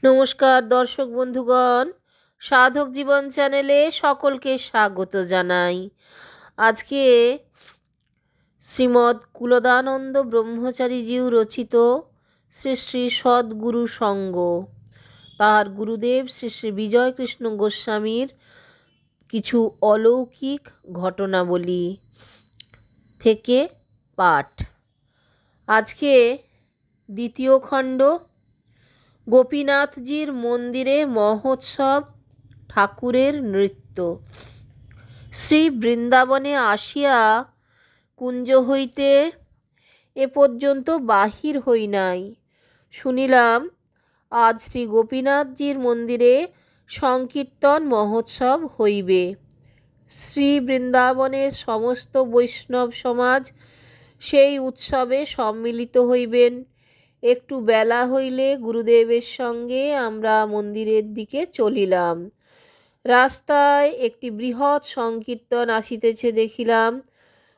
নমস্কার দর্শক বন্ধুগণ, সাধক জীবন চ্যানেলে সকলকে স্বাগত জানাই। আজকে শ্রীমৎ কুলদানন্দ ব্রহ্মচারীজিউ রচিত শ্রী শ্রী সদ্গুরু সঙ্গ, তার গুরুদেব শ্রী শ্রী বিজয় কৃষ্ণ গোস্বামীর কিছু অলৌকিক ঘটনাবলী থেকে পাঠ। আজকে দ্বিতীয় খণ্ড, গোপীনাথজির মন্দিরে মহোৎসব, ঠাকুরের নৃত্য। শ্রী বৃন্দাবনে আসিয়া কুঞ্জ হইতে এ পর্যন্ত বাহির হই নাই। শুনিলাম আজ শ্রী গোপীনাথজির মন্দিরে সংকীর্তন মহোৎসব হইবে। শ্রী বৃন্দাবনের সমস্ত বৈষ্ণব সমাজ সেই উৎসবে সম্মিলিত হইবেন। একটু বেলা হইলে গুরুদেবের সঙ্গে আমরা মন্দিরের দিকে চলিলাম। রাস্তায় একটি বৃহৎ সংকীর্তন আসিতেছে দেখিলাম।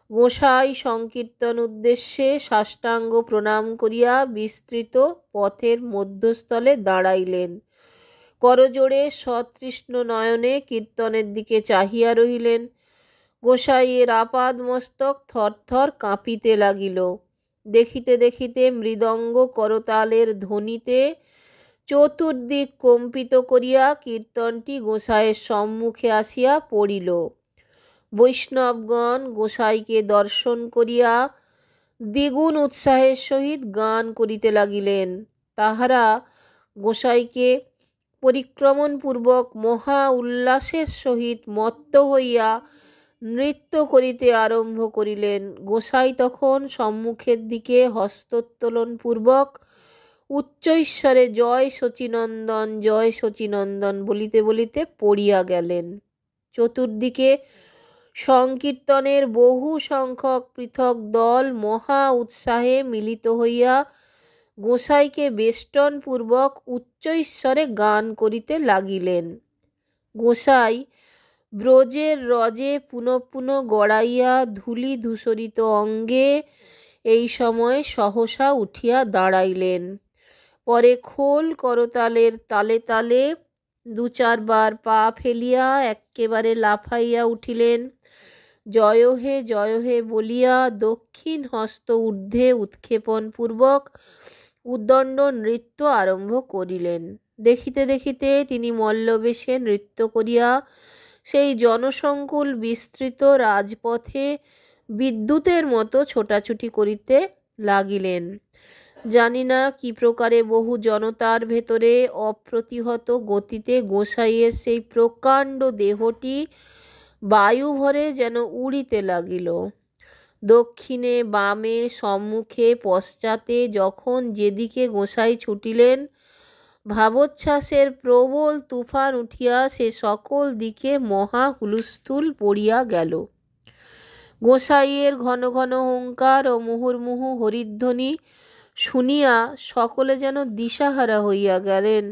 গোসাই সংকীর্তন উদ্দেশ্যে সাষ্টাঙ্গ প্রণাম করিয়া বিস্তৃত পথের মধ্যস্থলে দাঁড়াইলেন। করজোড়ে সতৃষ্ণ নয়নে কীর্তনের দিকে চাহিয়া রহিলেন। গোসাইয়ের আপাদ মস্তক থরথর কাঁপিতে লাগিল। দেখিতে দেখিতে মৃদঙ্গ করতালের ধ্বনিতে চতুর্দিক কম্পিত করিয়া কীর্তনটি গোসাইয়ের সম্মুখে আসিয়া পড়িল। বৈষ্ণবগণ গোসাইকে দর্শন করিয়া দ্বিগুণ উৎসাহের সহিত গান করিতে লাগিলেন। তাহারা গোসাইকে পরিক্রমণপূর্বক মহা উল্লাসের সহিত মত্ত হইয়া নৃত্য করিতে আরম্ভ করিলেন। গোসাই তখন সম্মুখের দিকে হস্তোত্তোলনপূর্বক উচ্চৈঃস্বরে জয় শচীনন্দন জয় শচীনন্দন বলিতে বলিতে পড়িয়া গেলেন। চতুর্দিকে সংকীর্তনের বহু সংখ্যক পৃথক দল মহা উৎসাহে মিলিত হইয়া গোসাইকে বেষ্টনপূর্বক উচ্চৈঃস্বরে গান করিতে লাগিলেন। গোসাই ব্রজের রজে পুনঃ পুনঃ গড়াইয়া ধূলি ধূসরিত অঙ্গে এই সময় সহসা উঠিয়া দাঁড়াইলেন। পরে খোল করতালের তালে তালে দু চারবার পা ফেলিয়া এক্কেবারে লাফাইয়া উঠিলেন। জয় হে বলিয়া দক্ষিণ হস্ত ঊর্ধ্বে উৎক্ষেপণপূর্বক উদ্দণ্ড নৃত্য আরম্ভ করিলেন। দেখিতে দেখিতে তিনি মল্লবেশে নৃত্য করিয়া সেই জনসংকুল বিস্তৃত রাজপথে বিদ্যুতের মতো ছোটাছুটি করিতে লাগিলেন। জানি না কি প্রকারে বহু জনতার ভেতরে অপ্রতিহত গতিতে গোসাইয়ের সেই প্রকাণ্ড দেহটি বায়ুভরে যেন উড়িতে লাগিল। দক্ষিণে বামে সম্মুখে পশ্চাতে যখন যেদিকে গোসাই ছুটিলেন, ভাবোচ্ছ্বাসের প্রবল তুফান উঠিয়া সে সকল দিকে মহা হুলস্থুল পড়িয়া গেল। গোসাইয়ের ঘন ঘন হুঙ্কার ও মুহুর্মুহু হরিধ্বনি শুনিয়া সকলে যেন দিশাহারা হইয়া গেলেন।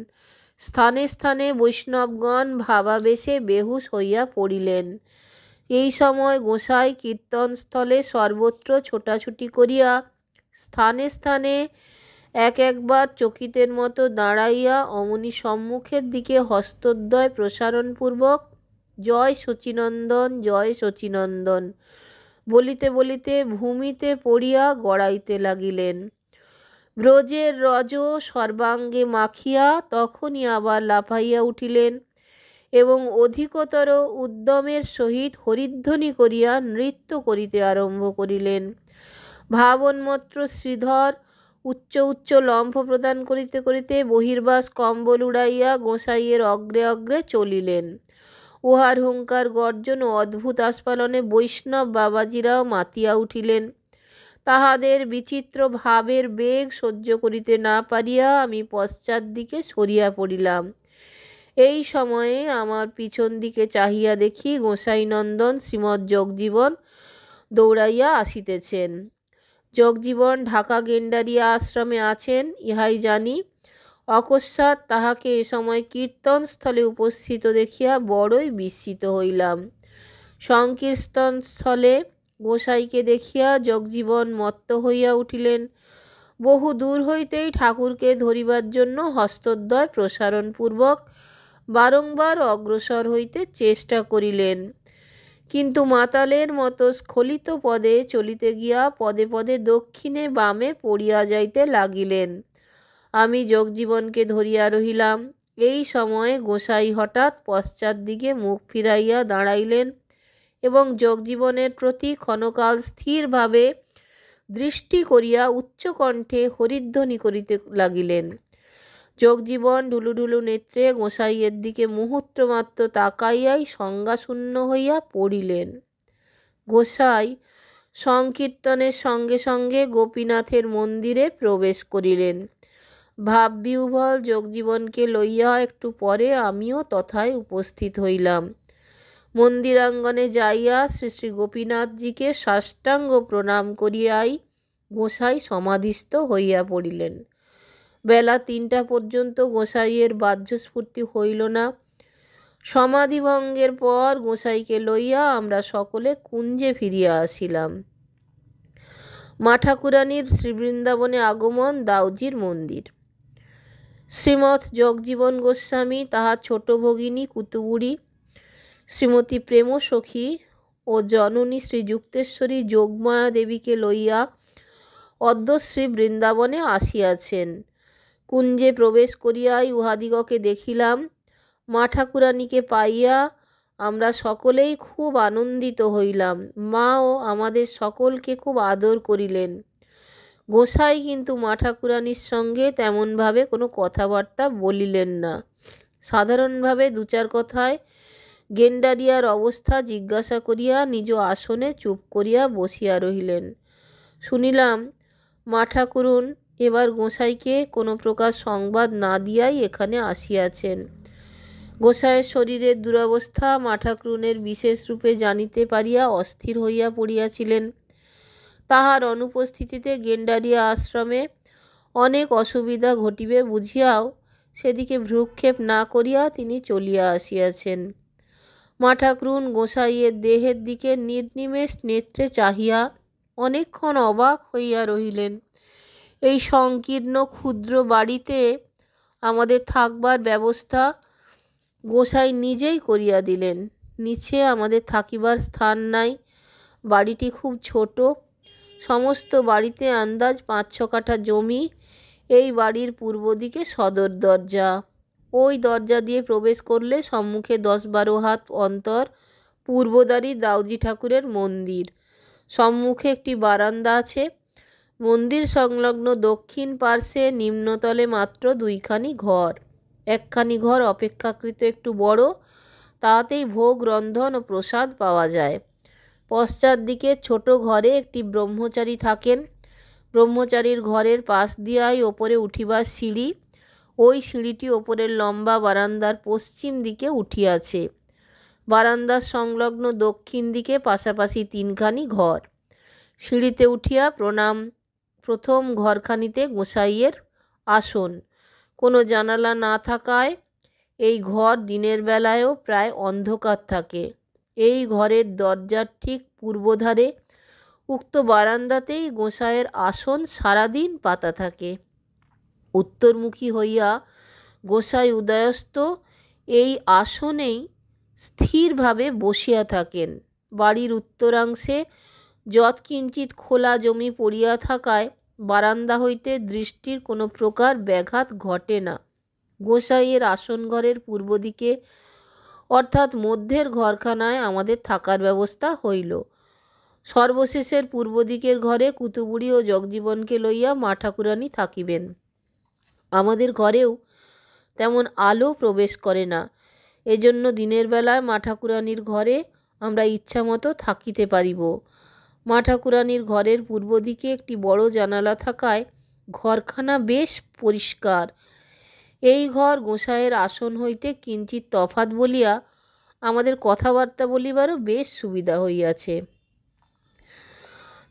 স্থানে স্থানে বৈষ্ণবগণ ভাবাবেশে বেহুশ হইয়া পড়িলেন। এই সময় গোসাই কীর্তনস্থলে সর্বত্র ছোটাছুটি করিয়া স্থানে স্থানে একবার চকিতের মতো দাঁড়াইয়া অমনি সম্মুখের দিকে হস্তদ্বয় প্রসারণপূর্বক জয় শচীনন্দন বলিতে বলিতে ভূমিতে পড়িয়া গড়াইতে লাগিলেন। ব্রজের রজ সর্বাঙ্গে মাখিয়া তখনই আবার লাফাইয়া উঠিলেন এবং অধিকতর উদ্যমের সহিত হরিধ্বনি করিয়া নৃত্য করিতে আরম্ভ করিলেন। ভাবন্মত্র শ্রীধর উচ্চ উচ্চ লম্ফ প্রদান করিতে করিতে বহির্বাস কম্বল উড়াইয়া গোসাইয়ের অগ্রে অগ্রে চলিলেন। উহার হুঙ্কার গর্জন ও অদ্ভুত আস্ফালনে বৈষ্ণব বাবাজিরাও মাতিয়া উঠিলেন। তাহাদের বিচিত্র ভাবের বেগ সহ্য করিতে না পারিয়া আমি পশ্চাৎ দিকে সরিয়া পড়িলাম। এই সময়ে আমার পিছন দিকে চাহিয়া দেখি গোসাইনন্দন শ্রীমৎ জগজীবন দৌড়াইয়া আসিতেছেন। জগজীবন ঢাকা গেন্ডারিয়া আশ্রমে আছেন ইহাই জানি। অকস্মাৎ তাহাকে এ সময় কীর্তনস্থলে উপস্থিত দেখিয়া বড়ই বিস্মিত হইলাম। সংকীর্তনস্থলে গোসাইকে দেখিয়া জগজীবন মত্ত হইয়া উঠিলেন। বহু দূর হইতেই ঠাকুরকে ধরিবার জন্য হস্তদ্বয় প্রসারণপূর্বক বারংবার অগ্রসর হইতে চেষ্টা করিলেন, কিন্তু মাতালের মতো স্খলিত পদে চলিতে গিয়া পদে পদে দক্ষিণে বামে পড়িয়া যাইতে লাগিলেন। আমি যোগজীবনকে ধরিয়া রহিলাম। এই সময়ে গোসাই হঠাৎ পশ্চাৎ দিকে মুখ ফিরাইয়া দাঁড়াইলেন এবং যোগজীবনের প্রতি ক্ষণকাল স্থিরভাবে দৃষ্টি করিয়া উচ্চকণ্ঠে হরিধ্বনি করিতে লাগিলেন। যোগজীবন ঢুলুঢুলু নেত্রে গোসাইয়ের দিকে মুহূর্তমাত্র তাকাইয়াই সংজ্ঞাশূন্য হইয়া পড়িলেন। গোসাই সংকীর্তনের সঙ্গে সঙ্গে গোপীনাথের মন্দিরে প্রবেশ করিলেন। ভাববিহ্বল যোগজীবনকে লইয়া একটু পরে আমিও তথায় উপস্থিত হইলাম। মন্দিরাঙ্গনে যাইয়া শ্রী শ্রী গোপীনাথজিকে সাষ্টাঙ্গ প্রণাম করিয়াই গোসাই সমাধিস্থ হইয়া পড়িলেন। বেলা 3টা পর্যন্ত গোসাইয়ের বাহ্যস্ফূর্তি হইল না। সমাধিভঙ্গের পর গোসাইকে লইয়া আমরা সকলে কুঞ্জে ফিরিয়া আসিলাম। মা ঠাকুরানীর শ্রীবৃন্দাবনে আগমন, দাউজির মন্দির। শ্রীমৎ জগজীবন গোস্বামী তাহার ছোট ভগিনী কুতুবুড়ি শ্রীমতী প্রেমসখী ও জননী শ্রীযুক্তেশ্বরী যোগমায়া দেবীকে লইয়া অদ্যশ্রী বৃন্দাবনে আসিয়াছেন। কুঞ্জে প্রবেশ করিয়াই উহাদিগকে দেখিলাম। মা ঠাকুরানীকে পাইয়া আমরা সকলেই খুব আনন্দিত হইলাম। মাও আমাদের সকলকে খুব আদর করিলেন। গোসাই কিন্তু মা ঠাকুরানীর সঙ্গে তেমনভাবে কোনো কথাবার্তা বলিলেন না। সাধারণভাবে 2-4 কথায় গেন্ডারিয়ার অবস্থা জিজ্ঞাসা করিয়া নিজ আসনে চুপ করিয়া বসিয়া রহিলেন। শুনিলাম মা ঠাকুরুন এবার গোসাইকে কোনো প্রকার সংবাদ না দিয়াই এখানে আসিয়াছেন। গোসাইয়ের শরীরের দুরবস্থা মা ঠাকুরুনের বিশেষ রূপে জানিতে পারিয়া অস্থির হইয়া পড়িয়াছিলেন। তাহার অনুপস্থিতিতে গেন্ডারিয়া আশ্রমে অনেক অসুবিধা ঘটিবে বুঝিয়াও সেদিকে ভ্রূক্ষেপ না করিয়া তিনি চলিয়া আসিয়াছেন। মা ঠাকুরুন গোসাইয়ের দেহের দিকে নির্নিমেষ নেত্রে চাহিয়া অনেকক্ষণ অবাক হইয়া রহিলেন। এই সংকীর্ণ ক্ষুদ্র বাড়িতে আমাদের থাকবার ব্যবস্থা গোসাই নিজেই করিয়া দিলেন। নিচে আমাদের থাকিবার স্থান নাই। বাড়িটি খুব ছোট। সমস্ত বাড়িতে আন্দাজ 5-6 কাঠা জমি। এই বাড়ির পূর্ব দিকে সদর দরজা। ওই দরজা দিয়ে প্রবেশ করলে সম্মুখে 10-12 হাত অন্তর পূর্বদ্বারী দাউজি ঠাকুরের মন্দির। সম্মুখে একটি বারান্দা আছে। মন্দির সংলগ্ন দক্ষিণ পার্শ্বে নিম্নতলে মাত্র 2খানি ঘর। একখানি ঘর অপেক্ষাকৃত একটু বড়, তাতেই ভোগ রন্ধন ও প্রসাদ পাওয়া যায়। পশ্চাৎ দিকে ছোট ঘরে একটি ব্রহ্মচারী থাকেন। ব্রহ্মচারীর ঘরের পাশ দিয়াই ওপরে উঠিবার সিঁড়ি। ওই সিঁড়িটি ওপরের লম্বা বারান্দার পশ্চিম দিকে উঠিয়াছে। বারান্দার সংলগ্ন দক্ষিণ দিকে পাশাপাশি 3খানি ঘর। সিঁড়িতে উঠিয়া প্রণাম। প্রথম ঘরখানিতে গোসাইয়ের আসন। কোনো জানালা না থাকায় এই ঘর দিনের বেলায়ও প্রায় অন্ধকার থাকে। এই ঘরের দরজার ঠিক পূর্বধারে উক্ত বারান্দাতেই গোসাইয়ের আসন সারাদিন পাতা থাকে। উত্তরমুখী হইয়া গোসাই উদয়স্ত এই আসনেই স্থিরভাবে বসিয়া থাকেন। বাড়ির উত্তরাংশে যৎকিঞ্চিৎ খোলা জমি পড়িয়া থাকায় বারান্দা হইতে দৃষ্টির কোনো প্রকার ব্যাঘাত ঘটে না। গোসাইয়ের আসন ঘরের পূর্ব দিকে অর্থাৎ মধ্যের ঘরখানায় আমাদের থাকার ব্যবস্থা হইল। সর্বশেষের পূর্ব দিকের ঘরে কুতুবুড়ি ও জগজীবনকে লইয়া মা ঠাকুরানী থাকিবেন। আমাদের ঘরেও তেমন আলো প্রবেশ করে না। এজন্য দিনের বেলায় মা ঠাকুরানীর ঘরে আমরা ইচ্ছামতো থাকিতে পারিব। মা ঠাকুরানীর ঘরের পূর্ব দিকে একটি বড় জানালা থাকায় ঘরখানা বেশ পরিষ্কার। এই ঘর গোসাইয়ের আসন হইতে কিঞ্চিৎ তফাৎ বলিয়া আমাদের কথাবার্তা বলিবারও বেশ সুবিধা হইয়াছে।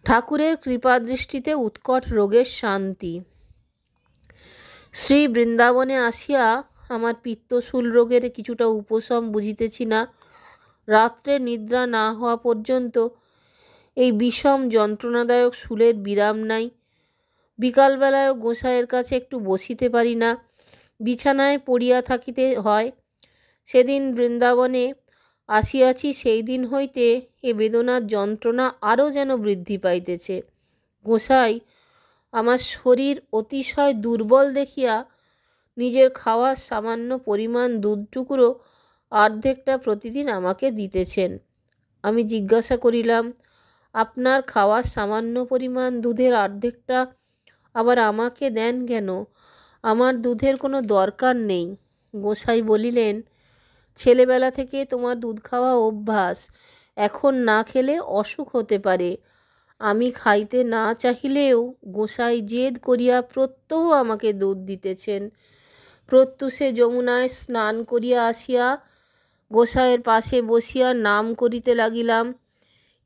ঠাকুরের কৃপাদৃষ্টিতে উৎকট রোগের শান্তি। শ্রী বৃন্দাবনে আসিয়া আমার পিত্তশূল রোগের কিছুটা উপশম বুঝিতেছি না। রাত্রে নিদ্রা না হওয়া পর্যন্ত এই বিষম যন্ত্রণাদায়ক শূলের বিরাম নাই। বিকালবেলায় গোসাইয়ের কাছে একটু বসিতে পারি না, বিছানায় পড়িয়া থাকিতে হয়। সেদিন বৃন্দাবনে আসিয়াছি, সেই দিন হইতে এ বেদনার যন্ত্রণা আরও যেন বৃদ্ধি পাইতেছে। গোসাই আমার শরীর অতিশয় দুর্বল দেখিয়া নিজের খাওয়ার সামান্য পরিমাণ দুধটুকুরও অর্ধেকটা প্রতিদিন আমাকে দিতেছেন। আমি জিজ্ঞাসা করিলাম, আপনার খাওয়ার সামান্য পরিমাণ দুধের অর্ধেকটা আবার আমাকে দেন কেন? আমার দুধের কোনো দরকার নেই। গোসাই বলিলেন, ছেলেবেলা থেকে তোমার দুধ খাওয়া অভ্যাস, এখন না খেলে অসুখ হতে পারে। আমি খাইতে না চাহিলেও গোসাই জেদ করিয়া প্রত্যহ আমাকে দুধ দিতেছেন। প্রত্যুষে যমুনায় স্নান করিয়া আসিয়া গোসাইয়ের পাশে বসিয়া নাম করিতে লাগিলাম।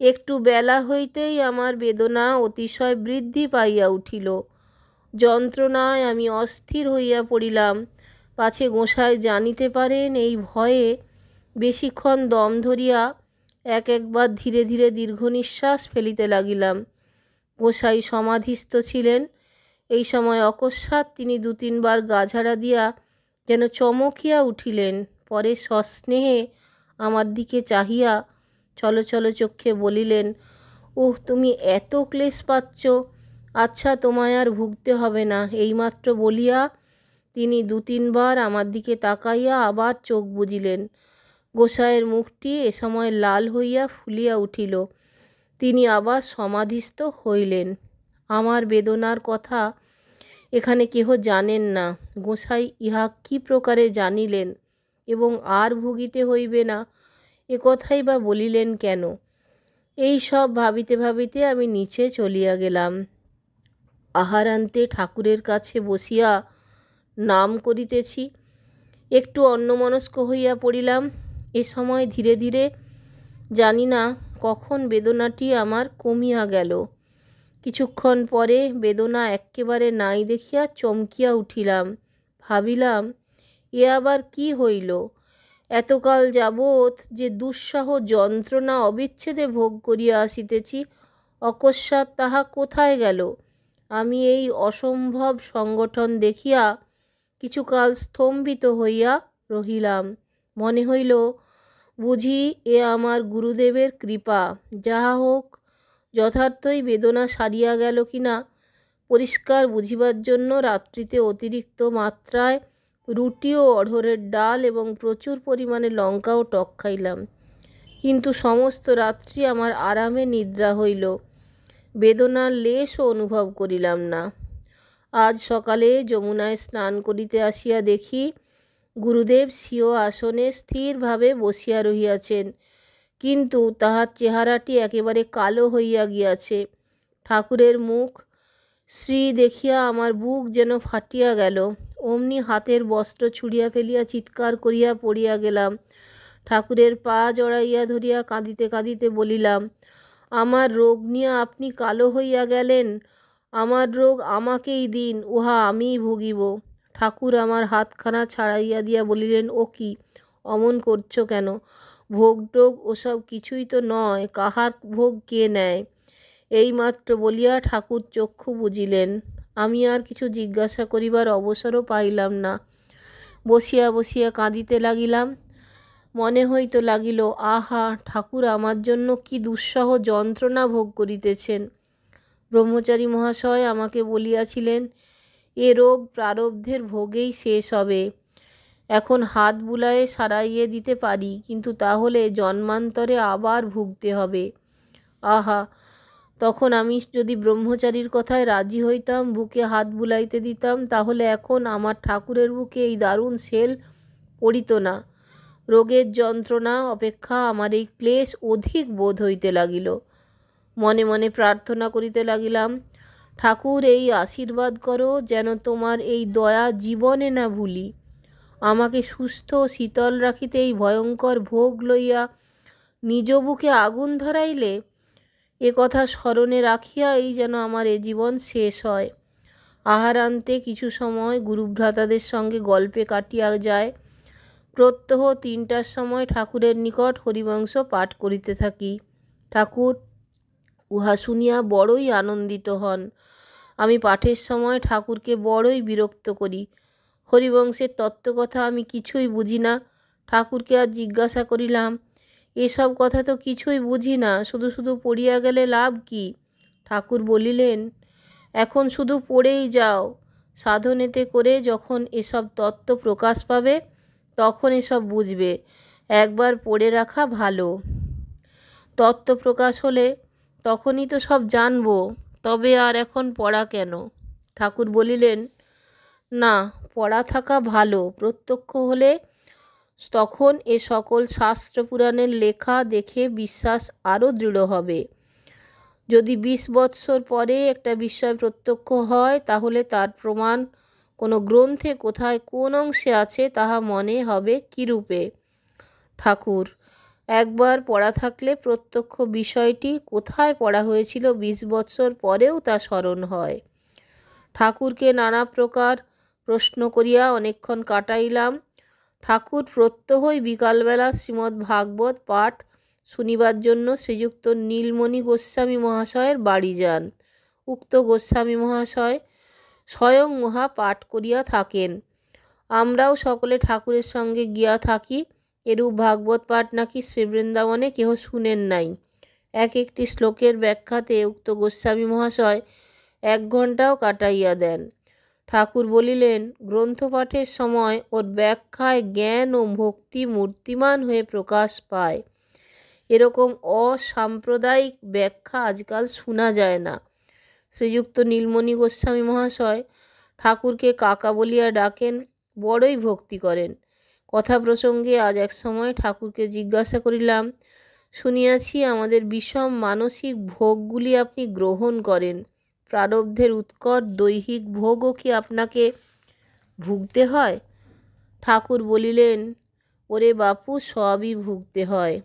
একটু বেলা হইতেই আমার বেদনা অতিশয় বৃদ্ধি পাইয়া উঠিল। যন্ত্রণায় আমি অস্থির হইয়া পড়িলাম, পাছে গোসাই জানিতে পারেন এই ভয়ে বেশিক্ষণ দম ধরিয়া একবার ধীরে ধীরে দীর্ঘ নিঃশ্বাস ফেলিতে লাগিলাম। গোসাই সমাধিস্থ ছিলেন। এই সময় অকস্মাৎ তিনি 2-3 বার গা ঝাড়া দিয়া যেন চমকিয়া উঠিলেন। পরে সস্নেহে আমার দিকে চাহিয়া ছলছল চক্ষে বলিলেন, উহ, তুমি এত ক্লেশ পাচ্ছ, আচ্ছা তোমায় আর ভুগতে হবে না। এইমাত্র বলিয়া তিনি 2-3 বার আমার দিকে তাকাইয়া আবার চোখ বুজিলেন। গোসাইয়ের মুখটি এ সময় লাল হইয়া ফুলিয়া উঠিল। তিনি আবার সমাধিস্থ হইলেন। আমার বেদনার কথা এখানে কেহ জানেন না। গোসাই ইহা কি প্রকারে জানিলেন এবং আর ভুগিতে হইবে না, এ কথাই বা বলিলেন কেন? এই সব ভাবিতে ভাবিতে আমি নিচে চলিয়া গেলাম। আহারান্তে ঠাকুরের কাছে বসিয়া নাম করিতেছি। একটু অন্যমনস্ক হইয়া পড়িলাম। এ সময় ধীরে ধীরে জানি না কখন বেদনাটি আমার কমিয়া গেল। কিছুক্ষণ পরে বেদনা এক্কেবারে নাই দেখিয়া চমকিয়া উঠিলাম। ভাবিলাম, এ আবার কি হইল? এতকাল যাবৎ যে দুঃসহ যন্ত্রণা অবিচ্ছেদে ভোগ করিয়া আসিতেছি, অকস্মাৎ তাহা কোথায় গেল? আমি এই অসম্ভব সংগঠন দেখিয়া কিছুকাল স্তম্ভিত হইয়া রহিলাম। মনে হইল বুঝি এ আমার গুরুদেবের কৃপা। যাহা হোক, যথার্থই বেদনা সারিয়া গেল কিনা পরিষ্কার বুঝিবার জন্য রাত্রিতে অতিরিক্ত মাত্রায় রুটি ও অড়হরের ডাল এবং প্রচুর পরিমাণে লঙ্কা ও টক খাইলাম। কিন্তু সমস্ত রাত্রি আমার আরামে নিদ্রা হইল। বেদনার লেশও অনুভব করিলাম না। আজ সকালে যমুনায় স্নান করিতে আসিয়া দেখি গুরুদেব স্বীয় আসনে স্থিরভাবে বসিয়া রহিয়াছেন, কিন্তু তাহার চেহারাটি একেবারে কালো হইয়া গিয়াছে। ঠাকুরের মুখ শ্রী দেখিয়া আমার বুক যেন ফাটিয়া গেল। অমনি হাতের বস্ত্র ছুঁড়িয়া ফেলিয়া চিৎকার করিয়া পড়িয়া গেলাম। ঠাকুরের পা জড়াইয়া ধরিয়া কাঁদিতে কাঁদিতে বলিলাম, আমার রোগ নিয়ে আপনি কালো হইয়া গেলেন। আমার রোগ আমাকেই দিন, উহা আমিই ভুগিব। ঠাকুর আমার হাতখানা ছাড়াইয়া দিয়া বলিলেন, ও কি, অমন করছো কেন? ভোগ টোগ ওসব কিছুই তো নয়, কাহার ভোগ কে নেয়? এইমাত্র বলিয়া ঠাকুর চক্ষু বুজিলেন। আমি আর কিছু জিজ্ঞাসা করিবার অবসরও পাইলাম না। বসিয়া বসিয়া কাঁদিতে লাগিলাম। মনে হইতে লাগিল, আহা, ঠাকুর আমার জন্য কি দুঃসহ যন্ত্রণা ভোগ করিতেছেন। ব্রহ্মচারী মহাশয় আমাকে বলিয়াছিলেন, এ রোগ প্রারব্ধের ভোগেই শেষ হবে। এখন হাত বুলায়ে সারাইয়ে দিতে পারি, কিন্তু তাহলে জন্মান্তরে আবার ভুগতে হবে। আহা, তখন আমি যদি ব্রহ্মচারীর কথায় রাজি হইতাম, বুকে হাত বুলাইতে দিতাম, তাহলে এখন আমার ঠাকুরের বুকে এই দারুণ সেল পড়িত না। রোগের যন্ত্রণা অপেক্ষা আমার এই ক্লেশ অধিক বোধ হইতে লাগিল। মনে মনে প্রার্থনা করিতে লাগিলাম, ঠাকুর, এই আশীর্বাদ করো যেন তোমার এই দয়া জীবনে না ভুলি। আমাকে সুস্থ শীতল রাখিতে এই ভয়ঙ্কর ভোগ লইয়া নিজ বুকে আগুন ধরাইলে, এ কথা স্মরণে রাখিয়াই যেন আমার এ জীবন শেষ হয়। আহারান্তে কিছু সময় গুরুভ্রাতাদের সঙ্গে গল্পে কাটিয়া যায়। প্রত্যহ 3টার সময় ঠাকুরের নিকট হরিবংশ পাঠ করিতে থাকি। ঠাকুর উহা শুনিয়া বড়ই আনন্দিত হন। আমি পাঠের সময় ঠাকুরকে বড়ই বিরক্ত করি। হরিবংশের তত্ত্বকথা আমি কিছুই বুঝি না। ঠাকুরকে আর জিজ্ঞাসা করিলাম, এসব কথা তো কিছুই বুঝি না, শুধু শুধু পড়িয়া গেলে লাভ কি? ঠাকুর বলিলেন, এখন শুধু পড়েই যাও, সাধনেতে করে যখন এসব তত্ত্ব প্রকাশ পাবে তখন এসব বুঝবে। একবার পড়ে রাখা ভালো। তত্ত্ব প্রকাশ হলে তখনই তো সব জানবো, তবে আর এখন পড়া কেন? ঠাকুর বলিলেন, না, পড়া থাকা ভালো। প্রত্যক্ষ হলে তখন এ সকল শাস্ত্র পুরাণের লেখা দেখে বিশ্বাস আরও দৃঢ় হবে। যদি 20 বৎসর পরে একটা বিষয় প্রত্যক্ষ হয়, তাহলে তার প্রমাণ কোনো গ্রন্থে কোথায় কোন অংশে আছে তাহা মনে হবে কিরূপে? ঠাকুর, একবার পড়া থাকলে প্রত্যক্ষ বিষয়টি কোথায় পড়া হয়েছিল 20 বৎসর পরেও তা স্মরণ হয়। ঠাকুরকে নানা প্রকার প্রশ্ন করিয়া অনেকক্ষণ কাটাইলাম। ঠাকুর প্রত্যহই বিকালবেলা শ্রীমদ্ ভাগবত পাঠ শুনিবার জন্য শ্রীযুক্ত নীলমণি গোস্বামী মহাশয়ের বাড়ি যান। উক্ত গোস্বামী মহাশয় স্বয়ং উহা পাঠ করিয়া থাকেন। আমরাও সকলে ঠাকুরের সঙ্গে গিয়া থাকি। এরূপ ভাগবত পাঠ নাকি শ্রীবৃন্দাবনে কেহ শুনেন নাই। এক একটি শ্লোকের ব্যাখ্যাতে উক্ত গোস্বামী মহাশয় 1 ঘণ্টাও কাটাইয়া দেন। ঠাকুর বলিলেন, গ্রন্থপাঠের সময় ওর ব্যাখ্যায় জ্ঞান ও ভক্তি মূর্তিমান হয়ে প্রকাশ পায়। এরকম অসাম্প্রদায়িক ব্যাখ্যা আজকাল শোনা যায় না। শ্রীযুক্ত নীলমণি গোস্বামী মহাশয় ঠাকুরকে কাকা বলিয়া ডাকেন, বড়ই ভক্তি করেন। কথা প্রসঙ্গে আজ এক সময় ঠাকুরকে জিজ্ঞাসা করিলাম, শুনিয়াছি আমাদের বিষম মানসিক ভোগগুলি আপনি গ্রহণ করেন। প্রারব্ধের উৎকট দৈহিক ভোগও কি আপনাকে ভুগতে হয়? ঠাকুর বলিলেন, ওরে বাপু, সবই ভুগতে হয়।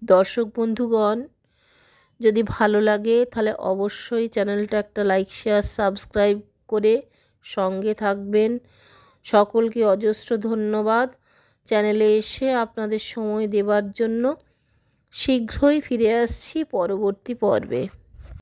দর্শক বন্ধুগণ, যদি ভালো লাগে তাহলে অবশ্যই চ্যানেলটা একটা লাইক, শেয়ার, সাবস্ক্রাইব করে সঙ্গে থাকবেন। সকলকে অজস্র ধন্যবাদ চ্যানেলে এসে আপনাদের সময় দেবার জন্য। শীঘ্রই ফিরে আসছি পরবর্তী পর্বে।